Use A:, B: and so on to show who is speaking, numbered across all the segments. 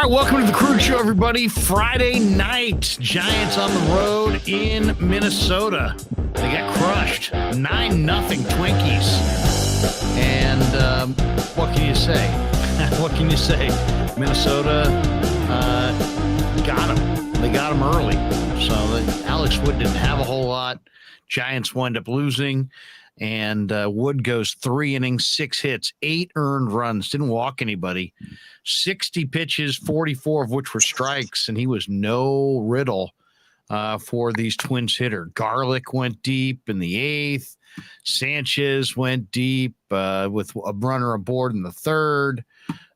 A: right, welcome to the Krueg Show, everybody. Friday night, Giants on the road in Minnesota. They got crushed, 9-0 Twinkies. And what can you say? What can you say? Minnesota got them. They got them early. So Alex Wood didn't have a whole lot. Giants wound up losing. And Wood goes 3 innings, 6 hits, 8 earned runs, didn't walk anybody, 60 pitches, 44 of which were strikes, and he was no riddle for these Twins hitter. Garlick went deep in the 8th. Sanchez went deep with a runner aboard in the 3rd.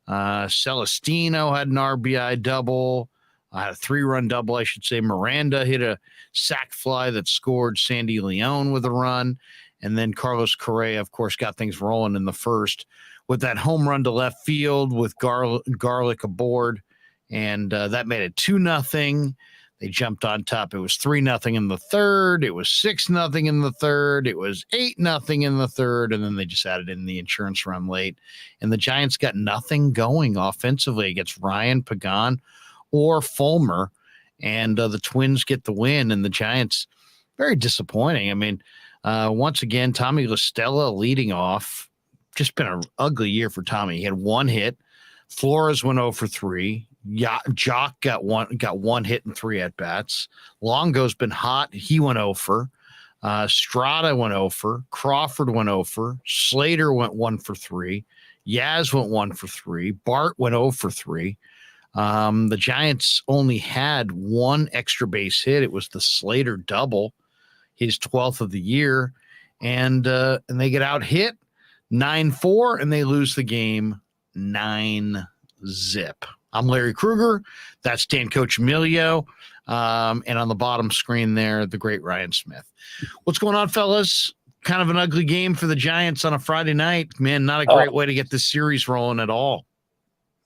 A: Celestino had an RBI double, a 3-run double, I should say. Miranda hit a sac fly that scored Sandy Leon with a run. And then Carlos Correa, of course, got things rolling in the 1st with that home run to left field with Garlick aboard. And that made it 2-0. They jumped on top. It was 3-0 in the 3rd. It was 6-0 in the 3rd. It was 8-0 in the 3rd. And then they just added in the insurance run late. And the Giants got nothing going offensively against Ryan, Pagan, or Fulmer. And the Twins get the win. And the Giants, very disappointing. I mean, once again, Tommy La Stella leading off. Just been an ugly year for Tommy. He had 1 hit. Flores went 0 for 3. Jock got one hit and 3 at bats. Longo's been hot. He went 0 for. Strada went 0 for. Crawford went 0 for. Slater went 1 for 3. Yaz went 1 for 3. Bart went 0 for 3. The Giants only had 1 extra base hit. It was the Slater double, his 12th of the year, and they get out hit 9-4, and they lose the game 9-0. I'm Larry Krueger. That's Dan Coccimilgio. And on the bottom screen there, the great Ryan Smith. What's going on, fellas? Kind of an ugly game for the Giants on a Friday night. Man, not a great way to get this series rolling at all.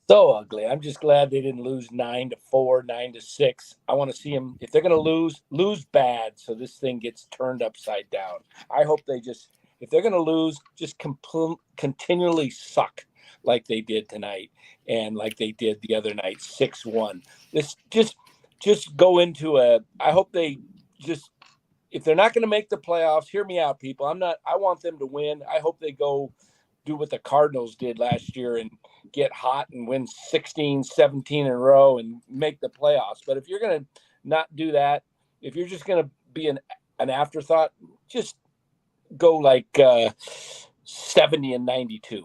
B: So ugly. I'm just glad they didn't lose 9-4, 9-6. I want to see them. If they're going to lose bad, so this thing gets turned upside down. I hope they if they're going to lose, just continually suck like they did tonight and like they did the other night, 6-1. This just go into I hope they just, if they're not going to make the playoffs, hear me out, people. I want them to win. I hope they go do what the Cardinals did last year and get hot and win 16, 17 in a row and make the playoffs. But if you're going to not do that, if you're just going to be an afterthought, just go like 70-92.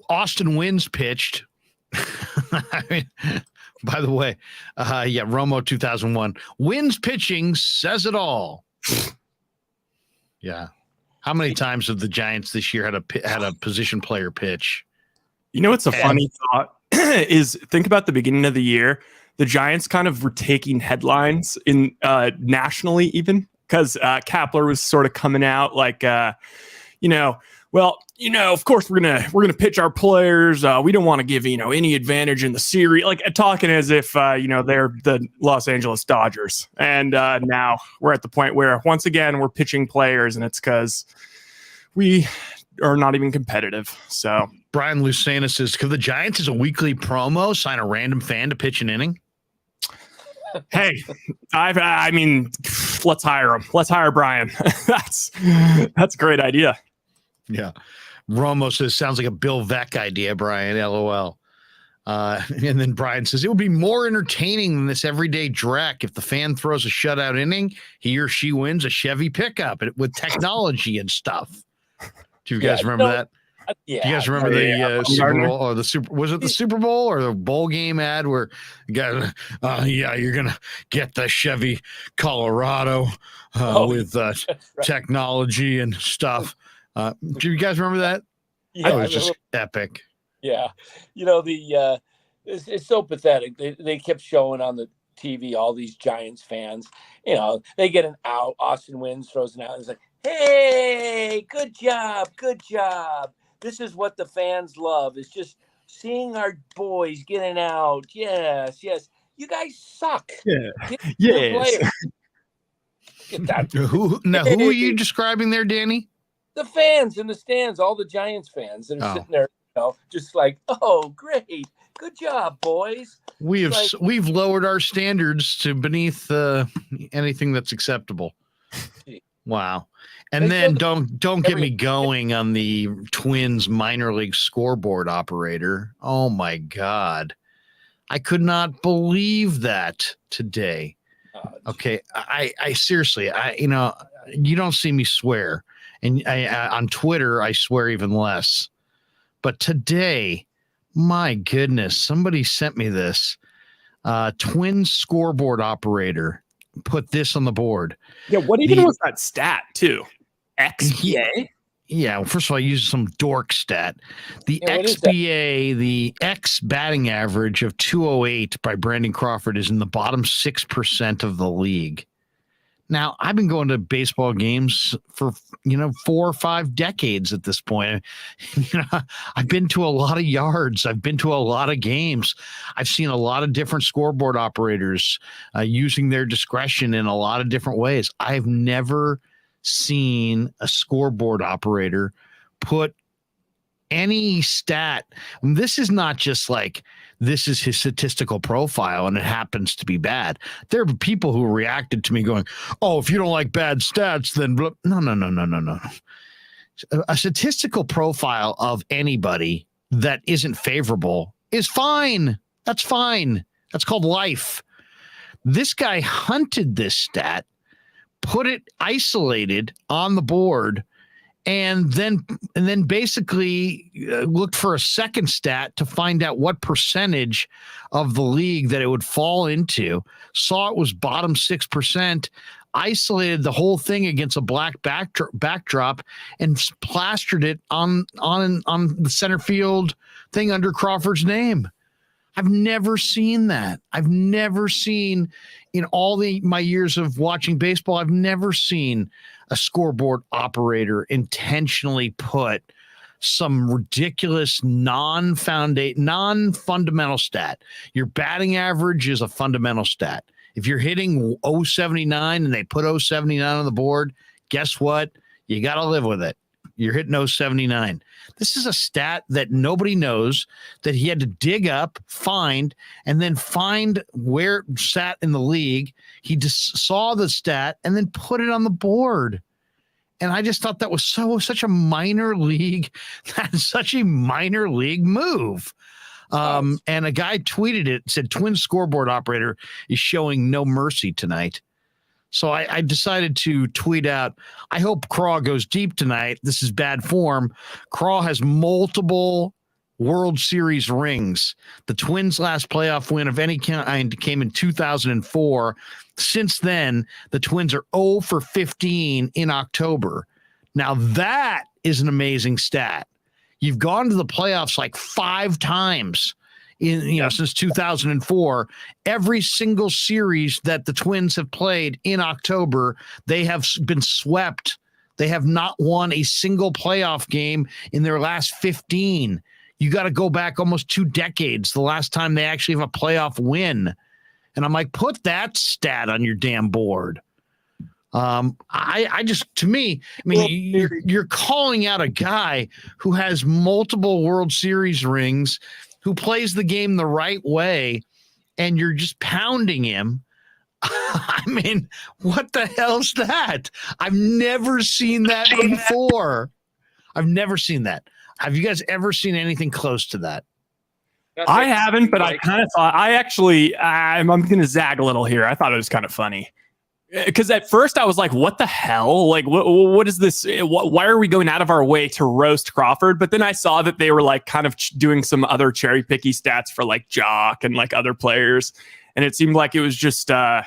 A: Austin Wynns pitched. I mean, by the way, Romo 2001. Wynns pitching says it all. Yeah. How many times have the Giants this year had a position player pitch?
C: You know what's a funny thought is, think about the beginning of the year. The Giants kind of were taking headlines in nationally, even because Kapler was sort of coming out like, of course we're gonna pitch our players. We don't want to give any advantage in the series, like talking as if they're the Los Angeles Dodgers. And now we're at the point where once again we're pitching players, and it's because we are not even competitive. So
A: Brian Lucena says, could the Giants as a weekly promo sign a random fan to pitch an inning?
C: Hey, I mean, let's hire him. Let's hire Brian. That's a great idea.
A: Yeah. Romo says, sounds like a Bill Veck idea, Brian, LOL. And then Brian says, it would be more entertaining than this everyday dreck. If the fan throws a shutout inning, he or she wins a Chevy pickup with technology and stuff. Do you guys remember that?
B: Yeah.
A: Do you guys remember the Super Bowl or was it the Super Bowl or the bowl game ad where you got, you're going to get the Chevy Colorado with technology and stuff. Do you guys remember that?
B: Yeah,
A: it was just epic.
B: Yeah. It's so pathetic. They kept showing on the TV all these Giants fans. They get an out. Austin Wynns throws an out. And it's like, hey, good job. Good job. This is what the fans love. It's just seeing our boys getting out. Yes. You guys suck.
C: Yeah. Yes.
A: Who are you describing there, Danny?
B: The fans in the stands, all the Giants fans that are sitting there just like, oh, great. Good job, boys.
A: We've lowered our standards to beneath anything that's acceptable. Wow. And then don't get me going on the Twins minor league scoreboard operator. Oh my God. I could not believe that today. Okay. I seriously, you don't see me swear, and on Twitter, I swear even less, but today, my goodness, somebody sent me this. Twins scoreboard operator put this on the board.
C: Yeah, what even was that stat too? XBA?
A: Yeah, well, first of all, I used some dork stat. The XBA, the X batting average of 208 by Brandon Crawford is in the bottom 6% of the league. Now, I've been going to baseball games for, 4 or 5 decades at this point. I've been to a lot of yards. I've been to a lot of games. I've seen a lot of different scoreboard operators using their discretion in a lot of different ways. I've never seen a scoreboard operator put any stat. This is not just like, this is his statistical profile and it happens to be bad. There are people who reacted to me going, oh, if you don't like bad stats, then no. A statistical profile of anybody that isn't favorable is fine. That's fine. That's called life. This guy hunted this stat, put it isolated on the board, and then basically looked for a second stat to find out what percentage of the league that it would fall into, saw it was bottom 6%, isolated the whole thing against a black backdrop, and plastered it on the center field thing under Crawford's name. I've never seen that. I've never seen, in all my years of watching baseball, I've never seen a scoreboard operator intentionally put some ridiculous non-fundamental stat. Your batting average is a fundamental stat. If you're hitting 079 and they put 079 on the board, guess what? You got to live with it. You're hitting 079. This is a stat that nobody knows, that he had to dig up, find, and then find where it sat in the league. He just saw the stat and then put it on the board. And I just thought that was such a minor league, such a minor league move. And a guy tweeted it, said, Twins scoreboard operator is showing no mercy tonight. So I decided to tweet out, I hope Krueg goes deep tonight. This is bad form. Krueg has multiple World Series rings. The Twins' last playoff win of any kind came in 2004. Since then, the Twins are 0 for 15 in October. Now, that is an amazing stat. You've gone to the playoffs like 5 times since 2004. Every single series that the Twins have played in October, they have been swept. They have not won a single playoff game in their last 15. You got to go back almost 2 decades, the last time they actually have a playoff win. And I'm like, put that stat on your damn board. You're calling out a guy who has multiple World Series rings, who plays the game the right way, and you're just pounding him. I mean, what the hell's that? I've never seen that before. I've never seen that. Have you guys ever seen anything close to that?
C: I haven't, but I kind of thought, I'm going to zag a little here. I thought it was kind of funny. Because at first I was like, what the hell? Like, what is this? Why are we going out of our way to roast Crawford? But then I saw that they were like kind of doing some other cherry picky stats for like Jock and like other players. And it seemed like it was just, I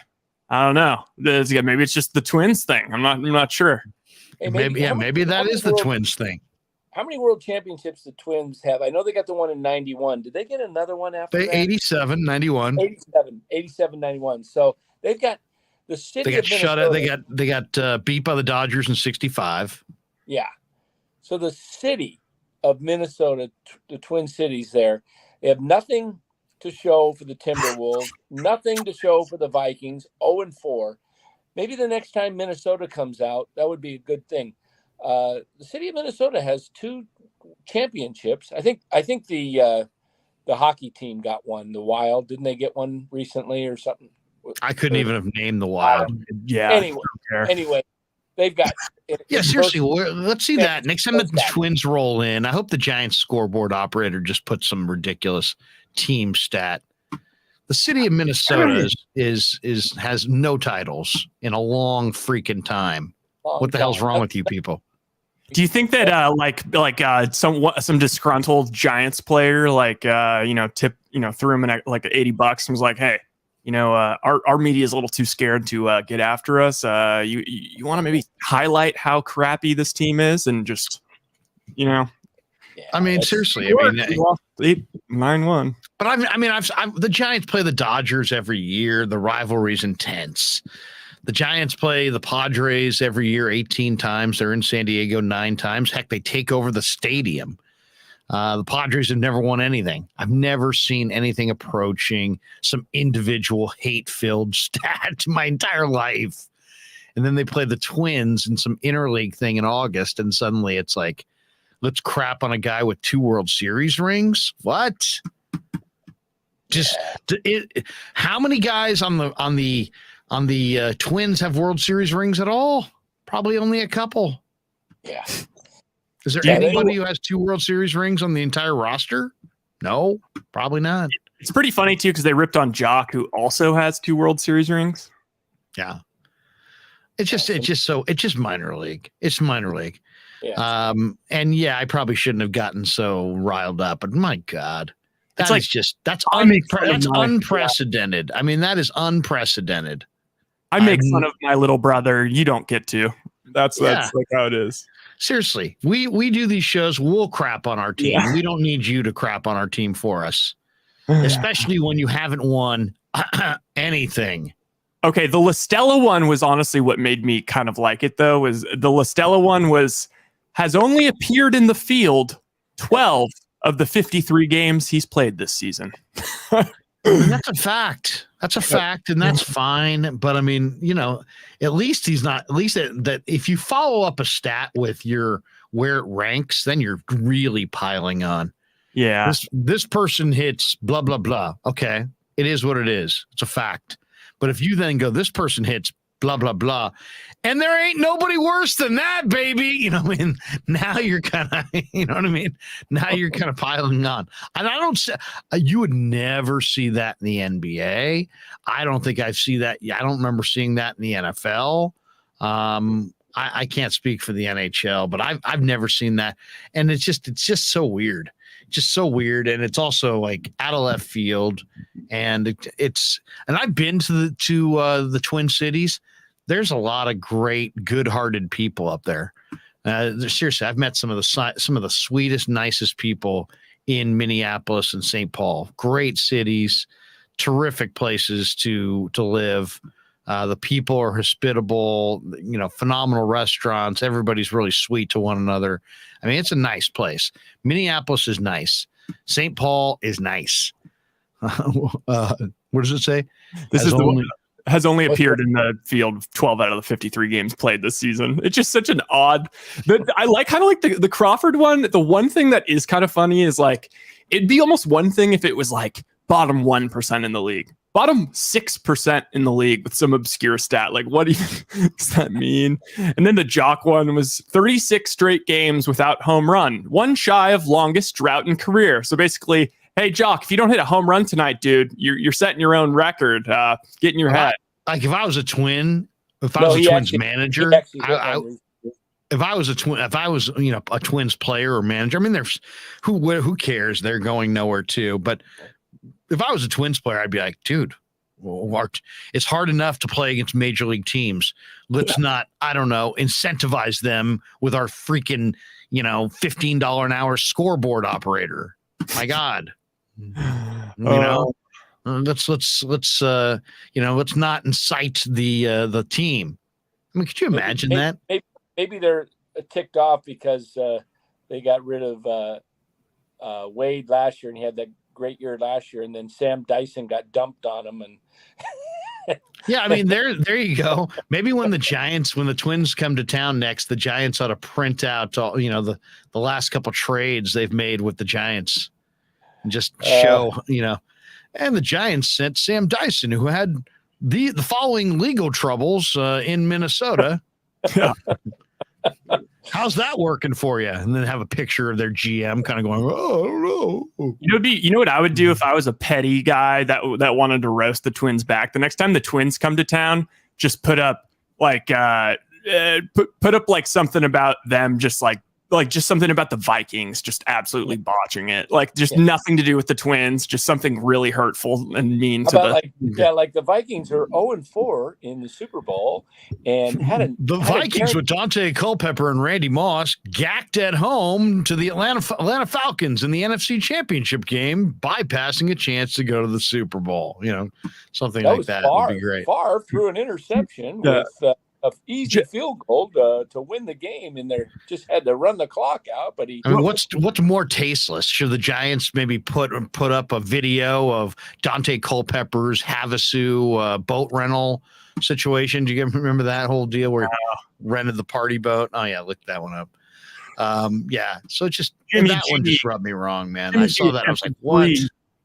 C: don't know. Maybe it's just the Twins thing. I'm not sure.
B: Hey,
A: maybe that is the Twins thing.
B: How many world championships the Twins have? I know they got the one in 91. Did they get another one after that?
A: 87, 91.
B: 87, 91. So they've got the city.
A: They got shut out. They got beat by the Dodgers in 65.
B: Yeah. So the city of Minnesota, the Twin Cities there, they have nothing to show for the Timberwolves, nothing to show for the Vikings, 0-4. Maybe the next time Minnesota comes out, that would be a good thing. The city of Minnesota has 2 championships. I think the hockey team got one. The Wild, didn't they get one recently or something?
A: I couldn't even have named the Wild.
C: Yeah.
B: Anyway, they've got.
A: Yeah, seriously, let's see that. Next time the Twins roll in, I hope the Giants scoreboard operator just puts some ridiculous team stat. The city of Minnesota has no titles in a long freaking time. What the hell's wrong with you people?
C: Do you think that some disgruntled Giants player threw him in like $80 and was like, hey, our media is a little too scared to get after us. You want to maybe highlight how crappy this team is and just,
A: Yeah, I mean, seriously,
C: they lost 9-1.
A: But the Giants play the Dodgers every year. The rivalry's intense. The Giants play the Padres every year 18 times. They're in San Diego 9 times. Heck, they take over the stadium. The Padres have never won anything. I've never seen anything approaching some individual hate-filled stat my entire life. And then they play the Twins in some interleague thing in August, and suddenly it's like, let's crap on a guy with 2 World Series rings. What? How many guys on the Twins have World Series rings at all? Probably only a couple.
B: Yeah.
A: Is there anybody who has 2 World Series rings on the entire roster? No, probably not.
C: It's pretty funny too because they ripped on Jock, who also has 2 World Series rings.
A: Yeah. It's just minor league. It's minor league.
B: Yeah.
A: And yeah, I probably shouldn't have gotten so riled up, but my God, that's unprecedented. I mean, that is unprecedented.
C: I make fun of my little brother. You don't get to. That's like how it is.
A: Seriously, we do these shows. We'll crap on our team. Yeah. We don't need you to crap on our team for us, especially when you haven't won anything.
C: Okay, the La Stella one was honestly what made me kind of like it, though. Was the La Stella one has only appeared in the field 12 of the 53 games he's played this season.
A: That's a fact. That's a fact, and that's fine. But I mean, at least he's not. At least that if you follow up a stat with where it ranks, then you're really piling on.
C: Yeah,
A: this person hits blah blah blah. Okay, it is what it is. It's a fact. But if you then go, this person hits blah blah blah, and there ain't nobody worse than that, baby. Now you're kind of, now you're kind of piling on. And I don't say you would never see that in the NBA. I don't think I see that. I don't remember seeing that in the NFL. I can't speak for the NHL, but I've never seen that, and it's just so weird. Just so weird, and it's also like out of left field, and I've been to the Twin Cities. There's a lot of great, good-hearted people up there. Seriously, I've met some of the sweetest, nicest people in Minneapolis and St. Paul. Great cities, terrific places to live. The people are hospitable, phenomenal restaurants. Everybody's really sweet to one another. I mean, it's a nice place. Minneapolis is nice. St. Paul is nice. What does it say?
C: Has only appeared in the field 12 out of the 53 games played this season. It's just such an odd. I kind of like the Crawford one. The one thing that is kind of funny is like it'd be almost one thing if it was like bottom 1% in the league. Bottom 6% in the league with some obscure stat. Like, what even does that mean? And then the Jock one was 36 straight games without home run, one shy of longest drought in career. So basically, hey, Jock, if you don't hit a home run tonight, dude, you're setting your own record. Get in your head.
A: Like if I was a Twins manager, if I was a Twins player or manager, I mean, there's who cares? They're going nowhere too, but. If I was a Twins player, I'd be like, dude, it's hard enough to play against major league teams. Let's not, I don't know, incentivize them with our freaking, $15 an hour scoreboard operator. My God, let's not incite the team. I mean, could you imagine that?
B: Maybe they're ticked off because they got rid of Wade last year and he had that great year last year, and then Sam Dyson got dumped on him, and
A: Yeah, I mean, there you go. Maybe when the Twins come to town next, the Giants ought to print out all, the last couple trades they've made with the Giants and just show, and the Giants sent Sam Dyson, who had the following legal troubles in Minnesota.
C: Yeah.
A: How's that working for you? And then have a picture of their GM kind of going, oh, I don't know.
C: You know what I would do if I was a petty guy that wanted to roast the Twins back? The next time the Twins come to town, just put up like put up like something about them, just something about the Vikings just absolutely botching it. Like just nothing to do with the Twins, just something really hurtful and mean to the
B: like the Vikings are 0-4 in the Super Bowl and
A: the Vikings with Dante Culpepper and Randy Moss gacked at home to the Atlanta Falcons in the NFC Championship game, bypassing a chance to go to the Super Bowl. Something like that would be great.
B: Favre threw an interception with an easy field goal to win the game, and they just had to run the clock out. But
A: what's more tasteless? Should the Giants maybe put up a video of Dante Culpepper's Havasu boat rental situation? Do you remember that whole deal where he rented the party boat? Oh yeah, look that one up. So just that one just rubbed me wrong, man. I saw that, I was like, what?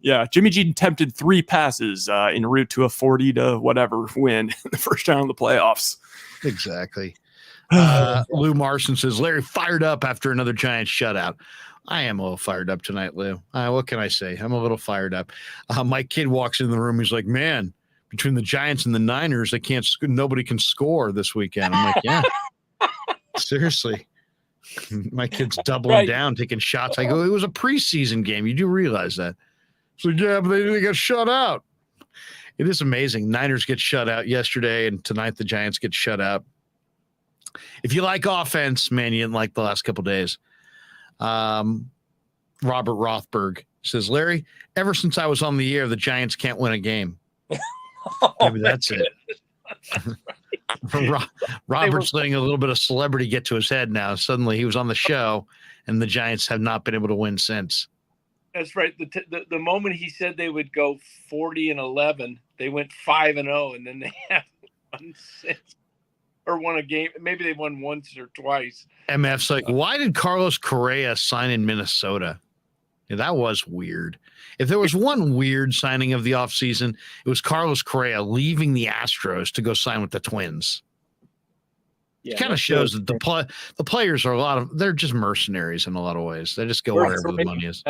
C: Yeah, Jimmy G attempted 3 passes en route to a 40 to whatever win in the first round of the playoffs.
A: Exactly. Lou Marson says, Larry fired up after another Giants shutout. I am a little fired up tonight, Lou. What can I say? I'm a little fired up. My kid walks in the room. He's like, man, between the Giants and the Niners, nobody can score this weekend. I'm like, yeah, seriously. My kid's doubling down, taking shots. I go, it was a preseason game. You do realize that. So yeah, but they got shut out. It is amazing. Niners get shut out yesterday, and tonight the Giants get shut out. If you like offense, man, you didn't like the last couple of days. Robert Rothberg says, Larry, ever since I was on the air, the Giants can't win a game. Maybe that's it. Robert's letting a little bit of celebrity get to his head now. Suddenly he was on the show, and the Giants have not been able to win since.
B: That's right. The moment he said they would go 40-11, they went 5-0, and then they haven't won since, or won a game. Maybe they won once or twice.
A: MF's like, why did Carlos Correa sign in Minnesota? Yeah, that was weird. If there was one weird signing of the offseason, it was Carlos Correa leaving the Astros to go sign with the Twins. It kind of shows that the players are they're just mercenaries in a lot of ways. They just go wherever the money is.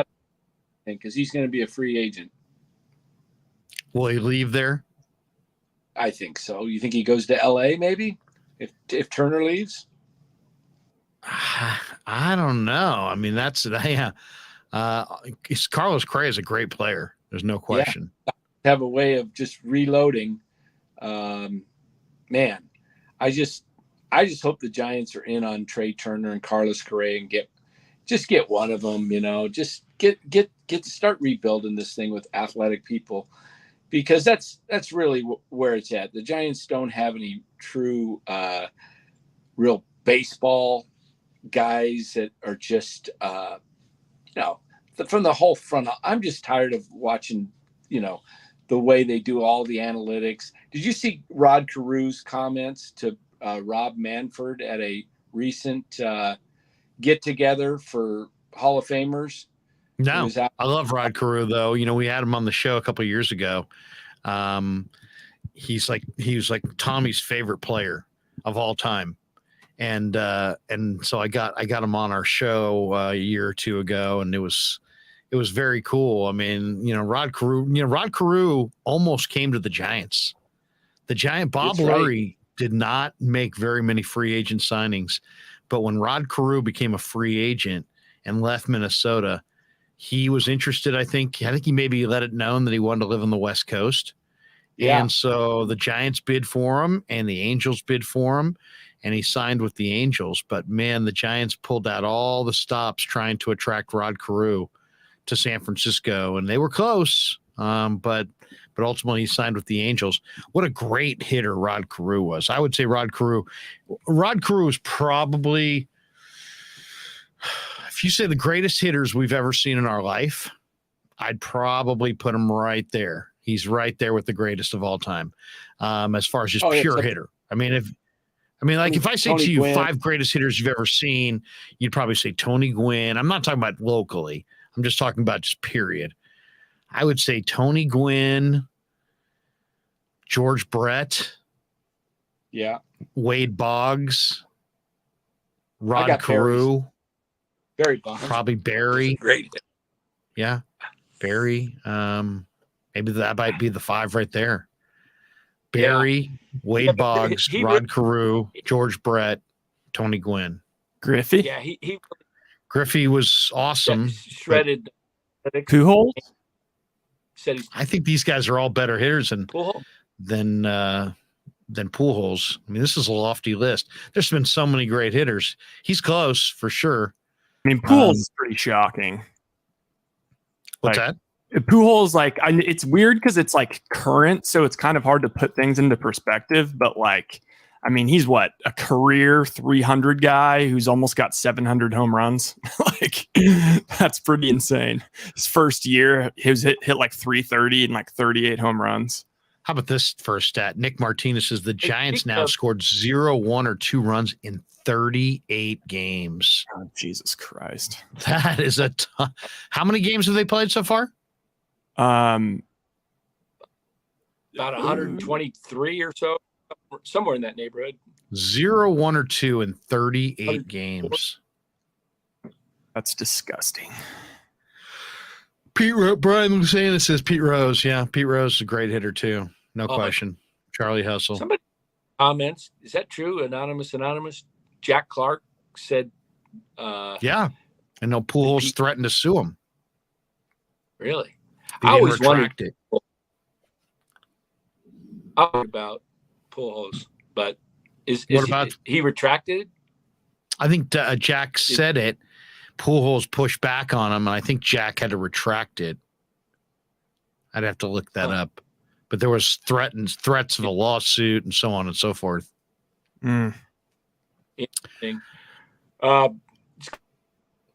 B: Because he's going to be a free agent.
A: Will he leave there?
B: I think so. You think he goes to LA maybe if Turner leaves?
A: I don't know. I mean, Carlos Correa is a great player. There's no question.
B: Yeah. Have a way of just reloading. Man, I just hope the Giants are in on Trey Turner and Carlos Correa and get one of them, just get to start rebuilding this thing with athletic people, because that's really where it's at. The Giants don't have any true real baseball guys that are just from the whole front. I'm just tired of watching the way they do all the analytics. Did you see Rod Carew's comments to Rob Manfred at a recent get together for Hall of Famers?
A: No, I love Rod Carew though. We had him on the show a couple of years ago. He was like Tommy's favorite player of all time. And so I got him on our show a year or two ago, and it was very cool. I mean, Rod Carew almost came to the Giants. Bob Lurie did not make very many free agent signings, but when Rod Carew became a free agent and left Minnesota, he was interested. I think he maybe let it known that he wanted to live on the West Coast. Yeah. And so the Giants bid for him and the Angels bid for him, and he signed with the Angels. But man, the Giants pulled out all the stops trying to attract Rod Carew to San Francisco, and they were close. But ultimately he signed with the Angels. What a great hitter Rod Carew was. I would say Rod Carew is probably, if you say the greatest hitters we've ever seen in our life, I'd probably put him right there. He's right there with the greatest of all time, as far as just
B: Oh, yeah,
A: pure
B: except-
A: hitter. Like if I say
B: Tony
A: to you
B: Gwynn.
A: 5 greatest hitters you've ever seen, you'd probably say Tony Gwynn. I'm not talking about locally. I'm just talking about just period. I would say Tony Gwynn, George Brett,
B: Yeah.
A: Wade Boggs,
B: I
A: Rod
B: got
A: Carew,
B: Barry Bonds.
A: probably Barry.
B: Great.
A: Yeah, Barry. Maybe that might be the 5 right there. Barry, Wade
B: Yeah, but
A: Boggs,
B: he
A: Rod Carew, George Brett, Tony Gwynn.
C: Griffey,
B: Yeah, he
A: Griffey was awesome.
B: shredded.
C: Pujols.
B: Said he's
A: I think these guys are all better hitters than
B: cool.
A: Pujols. I mean, this is a lofty list. There's been so many great hitters. He's close for sure.
C: I mean, Pujols is pretty shocking.
A: What's
C: Like,
A: that?
C: Pujols, like, it's weird because it's like current, so it's kind of hard to put things into perspective. But like, I mean, he's what, a career 300 guy who's almost got 700 home runs. Like, that's pretty insane. His first year, he was hit like 330 and like 38 home runs.
A: How about this first stat? Nick Martinez says the Giants
B: speaking
A: now
B: of-
A: scored 0, 1, or 2 runs in 38 games.
C: Oh, Jesus Christ.
A: That is a ton. How many games have they played so far?
B: About 123 or so, somewhere in that neighborhood.
A: 0, 1, or 2 in 38 games.
C: That's disgusting.
A: Brian Lucena says Pete Rose. Yeah, Pete Rose is a great hitter too. No
B: Oh,
A: question. Charlie Hustle.
B: Somebody comments. Is that true? Anonymous. Jack Clark said,
A: Yeah. I know Pujols
B: Pete-
A: threatened to sue him.
B: really?
A: He
B: I
A: didn't
B: always wondered
A: retract it.
B: about Pujols, but
A: What about-
B: he retracted?
A: I think Jack said it. Pujols pushed back on him, and I think Jack had to retract it. I'd have to look that up. But there was threats of a lawsuit and so on and so forth.
B: Interesting.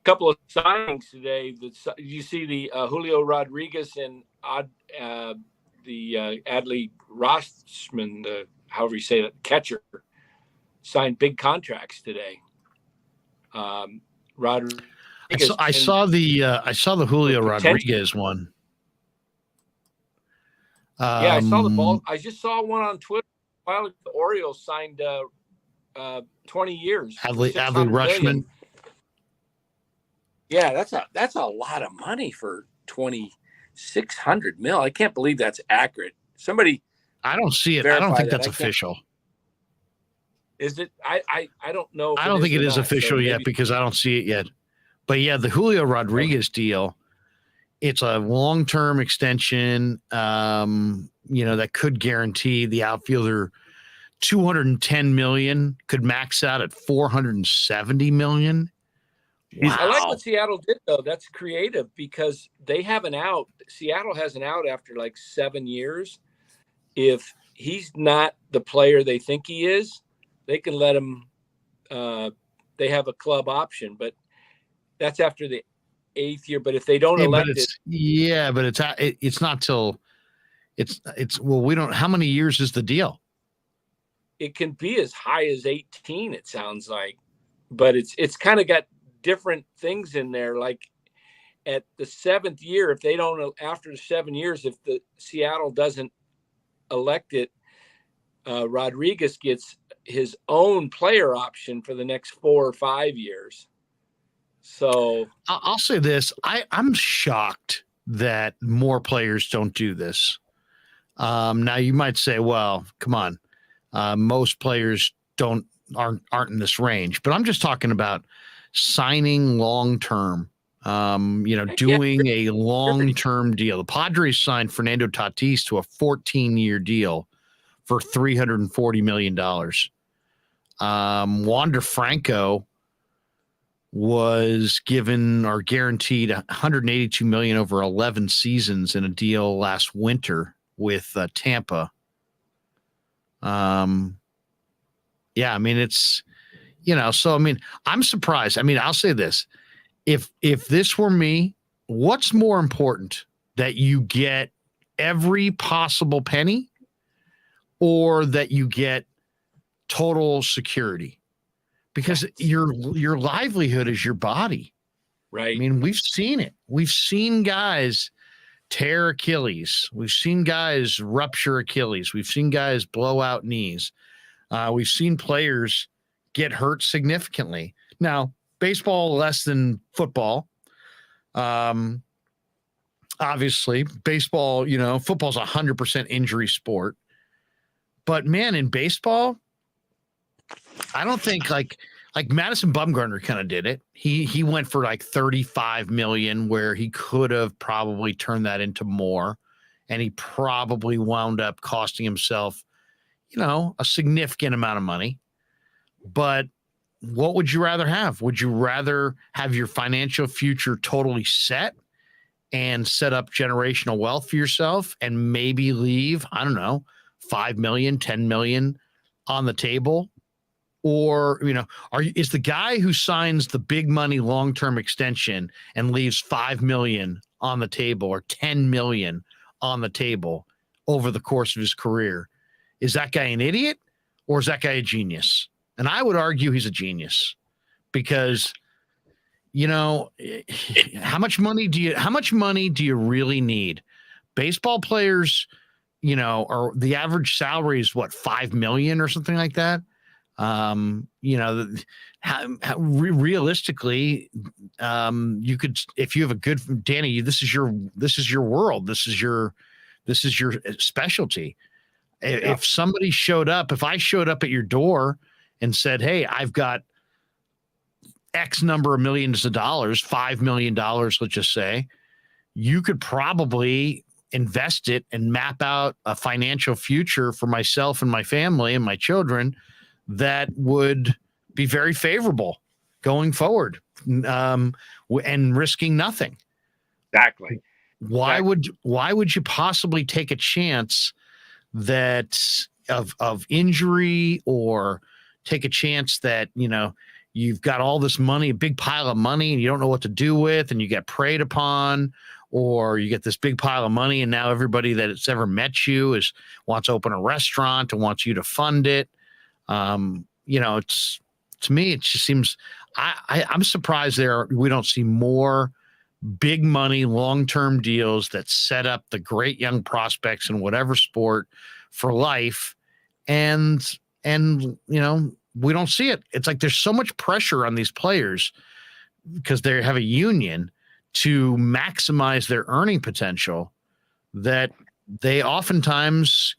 B: Couple of signings today. You see the Julio Rodriguez and the Adley Rosman, however you say that, catcher, signed big contracts today. Rodriguez.
A: I saw the Julio
B: potential-
A: Rodriguez one.
B: Yeah, I saw the ball. I just saw one on Twitter. The Orioles signed 20 years.
A: Adley
B: $600
A: Rushman.
B: million. Yeah, that's a lot of money for 2,600 mil. I can't believe that's accurate. Somebody
A: I don't see it. I
B: verify
A: don't think
B: that.
A: that's
B: I can't-
A: official.
B: is it? I don't know.
A: I don't think it is
B: or not,
A: official
B: so
A: yet
B: maybe-
A: because I don't see it yet. But yeah, the Julio Rodriguez deal, it's a long-term extension, that could guarantee the outfielder $210 million, could max out at $470 million. Wow.
B: I like what Seattle did though. That's creative because they have an out. Seattle has an out after like 7 years. If he's not the player they think he is, they can let him. They have a club option, but that's after the 8th year. But if they don't elect it,
A: but it's not till we don't. How many years is the deal?
B: it can be as high as 18. It sounds like, but it's kind of got different things in there. Like at the 7th year, if they don't, after the 7 years, if the Seattle doesn't elect it, Rodriguez gets his own player option for the next 4 or 5 years. So
A: I'll say this: I'm shocked that more players don't do this. Now you might say, "Well, come on, most players aren't in this range," but I'm just talking about signing long term. Doing a long term deal. The Padres signed Fernando Tatis to a 14-year deal for $340 million. Wander Franco was given or guaranteed $182 million over 11 seasons in a deal last winter with Tampa. Yeah, I mean, it's, so, I mean, I'm surprised. I mean, I'll say this. If this were me, what's more important, that you get every possible penny, or that you get total security, because your livelihood is your body.
B: Right.
A: I mean, we've seen it. We've seen guys tear Achilles. We've seen guys rupture Achilles. We've seen guys blow out knees. We've seen players get hurt significantly. Now, baseball less than football. Obviously, baseball, football's 100% injury sport. But man, in baseball, I don't think like Madison Bumgarner kind of did it. He went for like 35 million, where he could have probably turned that into more, and he probably wound up costing himself, a significant amount of money. But what would you rather have? Would you rather have your financial future totally set and set up generational wealth for yourself and maybe leave, I don't know, 5 million, 10 million on the table? Or, is the guy who signs the big money long-term extension and leaves 5 million on the table or 10 million on the table over the course of his career, is that guy an idiot, or is that guy a genius? And I would argue he's a genius, because how much money do you really need? Baseball players, or the average salary is what, 5 million or something like that. Realistically, you could, if you have a good, Danny, this is your world. This is your specialty.
B: Yeah.
A: If I showed up at your door and said, hey, I've got X number of millions of dollars, $5 million, let's just say, you could probably invest it and map out a financial future for myself and my family and my children that would be very favorable going forward, and risking nothing.
B: Exactly.
A: Why would you possibly take a chance that of injury, or take a chance that, you've got all this money, a big pile of money, and you don't know what to do with, and you get preyed upon, or you get this big pile of money, and now everybody that it's ever met you wants to open a restaurant and wants you to fund it. It's, to me, it just seems, I'm surprised we don't see more big money, long-term deals that set up the great young prospects in whatever sport for life. And we don't see it. It's like there's so much pressure on these players because they have a union to maximize their earning potential, that they oftentimes,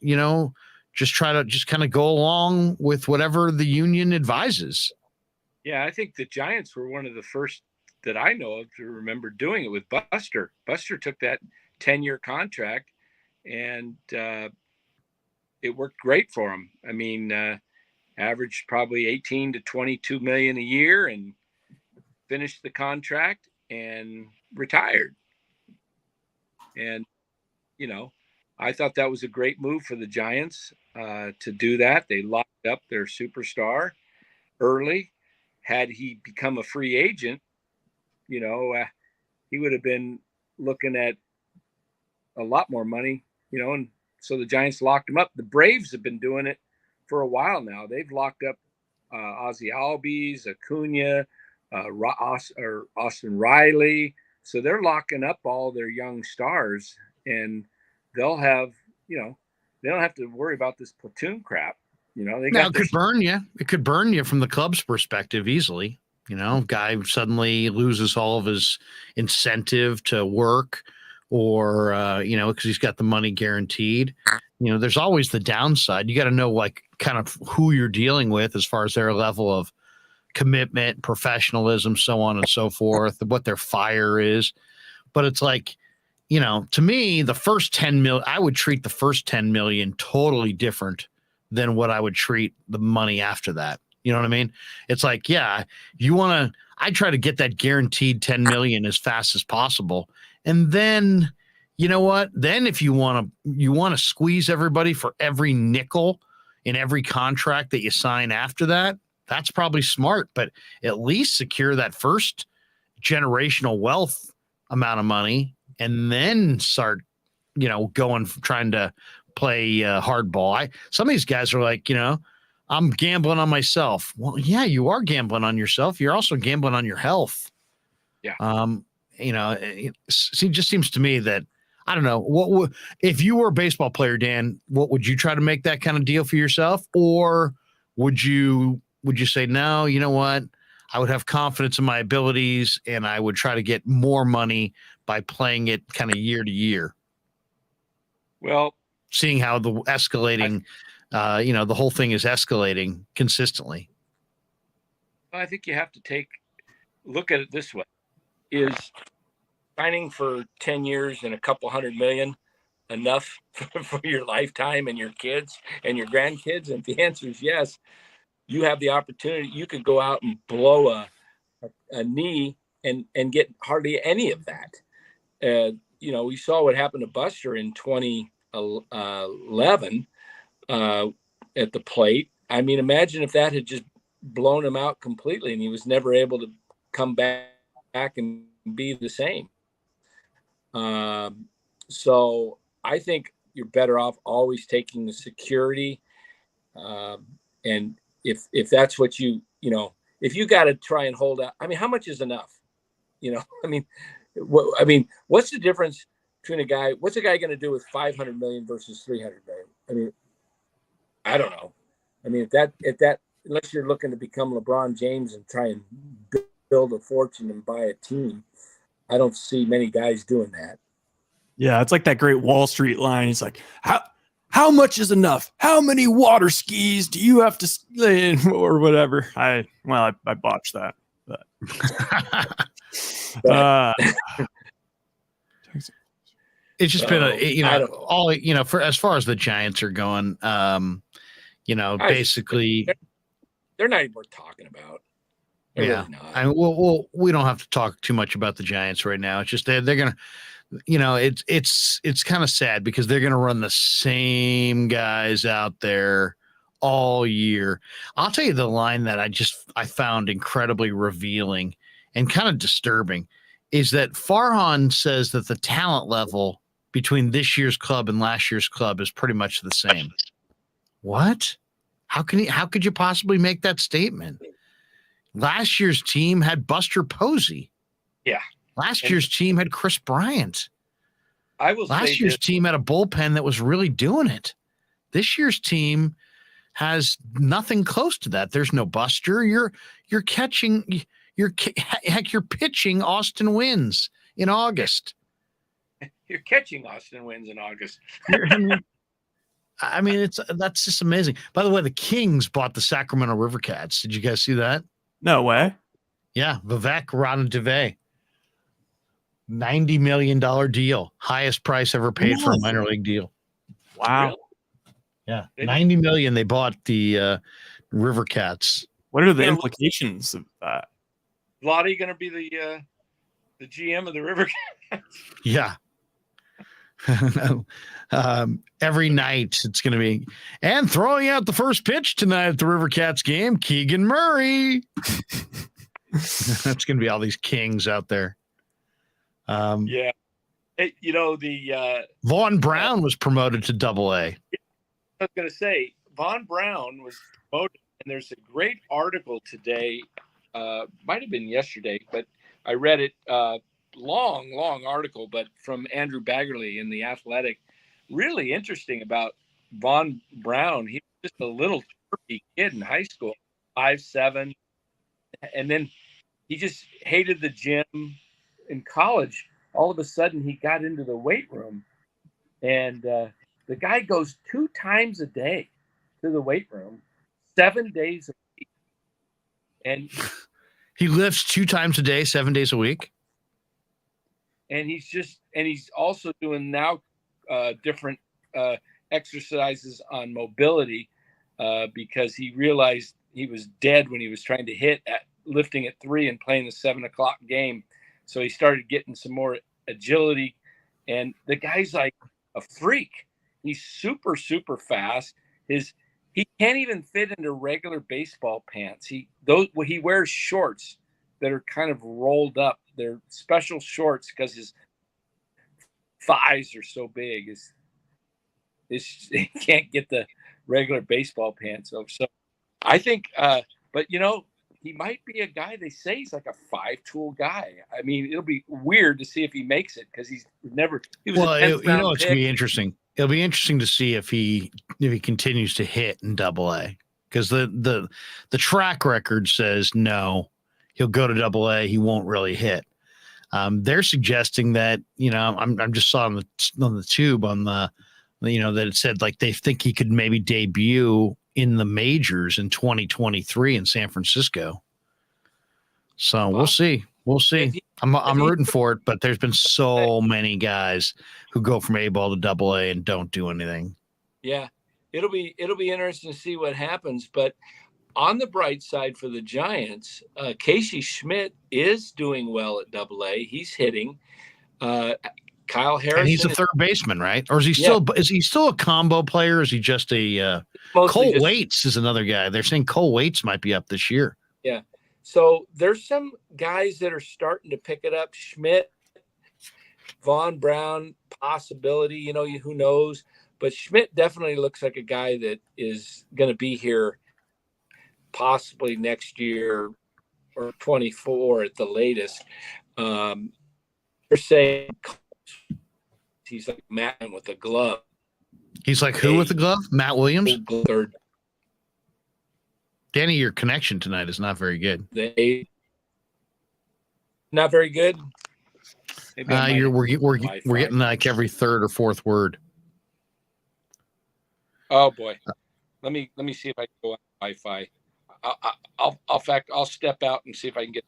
A: just try to just kind of go along with whatever the union advises.
B: Yeah, I think the Giants were one of the first that I know of to remember doing it with Buster. Buster took that 10-year contract, and it worked great for him. I mean, averaged probably 18 to 22 million a year, and finished the contract and retired. And, I thought that was a great move for the Giants to do that. They locked up their superstar early. Had he become a free agent, he would have been looking at a lot more money, and so the Giants locked him up. The Braves have been doing it for a while now. They've locked up Ozzie Albies, Acuna, Austin Riley. So they're locking up all their young stars, and they'll have, they don't have to worry about this platoon crap.
A: It could burn you. It could burn you from the club's perspective easily. Guy suddenly loses all of his incentive to work, or, because he's got the money guaranteed. There's always the downside. You got to know kind of who you're dealing with as far as their level of commitment, professionalism, so on and so forth, what their fire is. But it's like, to me, the first 10 million, I would treat the first 10 million totally different than what I would treat the money after that. You know what I mean? It's like, yeah, I try to get that guaranteed 10 million as fast as possible. And then, you know what? Then if you want to squeeze everybody for every nickel in every contract that you sign after that, that's probably smart, but at least secure that first generational wealth amount of money and then start going trying to play hardball. Some of these guys are like, I'm gambling on myself. Well, yeah, you are gambling on yourself. You're also gambling on your health.
B: Yeah.
A: It just seems to me that, I don't know, if you were a baseball player, Dan, what would you try to make that kind of deal for yourself? Or would you say, no, you know what? I would have confidence in my abilities and I would try to get more money by playing it kind of year to year.
B: Well,
A: seeing how the escalating, the whole thing is escalating consistently.
B: I think you have to look at it this way. Is signing for 10 years and a couple $100 million enough for your lifetime and your kids and your grandkids? And if the answer is yes, you have the opportunity. You could go out and blow a knee and get hardly any of that. We saw what happened to Buster in 2011 at the plate. I mean, imagine if that had just blown him out completely and he was never able to come back and be the same. So I think you're better off always taking the security. And if that's what if you got to try and hold out, I mean, how much is enough? What's the difference between what's a guy going to do with 500 million versus 300 million? I mean, I don't know. I mean, if that, unless you're looking to become LeBron James and try and build a fortune and buy a team, I don't see many guys doing that.
C: Yeah, it's like that great Wall Street line. He's like, how much is enough? How many water skis do you have to stay in or whatever? I botched that. But
A: it's just been for as far as the Giants are going, basically
B: they're not even worth talking about.
A: They're really not. We don't have to talk too much about the Giants right now. It's just they're gonna, it's kind of sad because they're gonna run the same guys out there all year. I'll tell you the line that I found incredibly revealing and kind of disturbing is that Farhan says that the talent level between this year's club and last year's club is pretty much the same. What? How could you possibly make that statement? Last year's team had Buster Posey.
B: Yeah.
A: Last year's team had Chris Bryant. Last year's team had a bullpen that was really doing it. This year's team has nothing close to that. There's no Buster. You're pitching Austin Wins in August.
B: You're catching Austin Wins in August.
A: I mean, that's just amazing. By the way, the Kings bought the Sacramento River Cats. Did you guys see that?
C: No way.
A: Yeah, Vivek Ranadive. $90 million deal. Highest price ever paid for a minor league deal.
C: Wow.
B: Really?
A: Yeah. $90 million they bought the River Cats.
C: What are the implications of that?
B: Lottie going to be the GM of the River Cats?
A: Yeah. Every night it's going to be, and throwing out the first pitch tonight at the River Cats game, Keegan Murray. That's going to be all these Kings out there.
B: Yeah. Hey,
A: Vaughn Brown was promoted to Double-A.
B: I was going to say, Vaughn Brown was promoted, and there's a great article today, might have been yesterday, but I read it, long article, but from Andrew Baggerly in The Athletic. Really interesting about Vaughn Brown. He was just a little chirpy kid in high school, 5'7", and then he just hated the gym. In college, all of a sudden he got into the weight room, and the guy goes 2 times a day to the weight room, 7 days a week. And
A: he lifts 2 times a day, 7 days a week.
B: And he's also doing now different exercises on mobility because he realized he was dead when he was trying to hit at lifting at 3 and playing the 7 o'clock game. So he started getting some more agility, and the guy's like a freak. He's super, super fast. He can't even fit into regular baseball pants. He wears shorts that are kind of rolled up. They're special shorts because his thighs are so big. He can't get the regular baseball pants off. So I think, but he might be a guy. They say he's like a 5-tool guy. I mean, it'll be weird to see if he makes it because he was
A: it's gonna be interesting. It'll be interesting to see if he continues to hit in Double-A, because the track record says no, he'll go to Double-A. He won't really hit. They're suggesting that, I'm just saw on the tube on the, that it said like they think he could maybe debut in the majors in 2023 in San Francisco. So we'll see. We'll see. I'm rooting for it, but there's been so many guys who go from A-ball to Double-A and don't do anything.
B: Yeah, it'll be interesting to see what happens. But on the bright side for the Giants, Casey Schmidt is doing well at Double-A. He's hitting. Kyle Harrison.
A: And he's a third baseman, right? Or is he still a combo player? Or is he just a Cole Waits is another guy. They're saying Cole Waits might be up this year.
B: Yeah. So there's some guys that are starting to pick it up. Schmidt, Vaughn Brown, possibility, who knows? But Schmidt definitely looks like a guy that is going to be here possibly next year or 24 at the latest. They're saying he's like Matt with a glove.
A: He's like who with the glove? Matt Williams?
B: Third.
A: Danny, your connection tonight is not very good.
B: Not very good.
A: We're getting like every third or fourth word.
B: Oh boy, let me see if I can go on Wi-Fi. I'll step out and see if I can get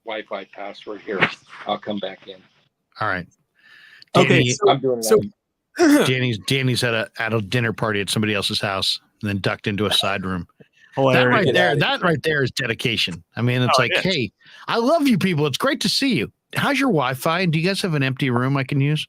B: Wi-Fi password here. I'll come back in.
A: All right.
C: Okay,
B: I'm doing it.
A: Danny's at a dinner party at somebody else's house and then ducked into a side room.
C: Hilarious.
A: That right there is dedication. I mean, it's hey, I love you people. It's great to see you. How's your Wi-Fi? And do you guys have an empty room I can use?